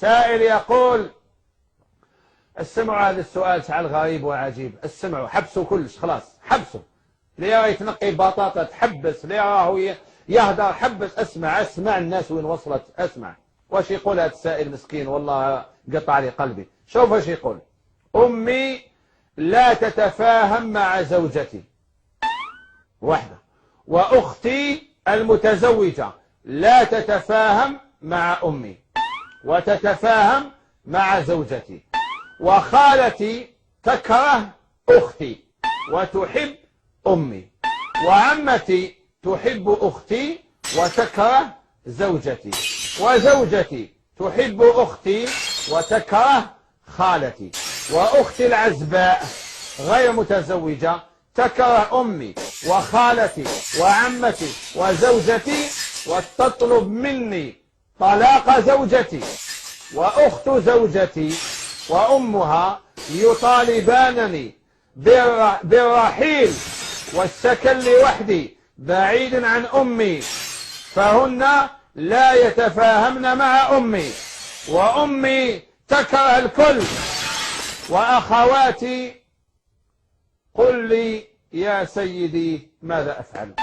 سائل يقول: استمعوا هذا السؤال شحال غريب وعجيب. استمعوا، حبسوا كلش، خلاص حبسوا. اللي راه يتنقي بطاطا تحبس، اللي راهو يهدر حبس. اسمع الناس وين وصلت. اسمع واش يقول هذا السائل مسكين، والله قطع لي قلبي. شوف واش يقول: أمي لا تتفاهم مع زوجتي، واحدة. وأختي المتزوجة لا تتفاهم مع أمي وتتفاهم مع زوجتي. وخالتي تكره أختي وتحب أمي. وعمتي تحب أختي وتكره زوجتي. وزوجتي تحب أختي وتكره خالتي. وأختي العزباء غير متزوجة تكره أمي وخالتي وعمتي وزوجتي وتطلب مني طلاق زوجتي. وأخت زوجتي وأمها يطالبانني بالرحيل والسكن لوحدي بعيد عن أمي، فهن لا يتفاهمن مع أمي، وأمي تكره الكل. وأخواتي، قل لي يا سيدي ماذا أفعل؟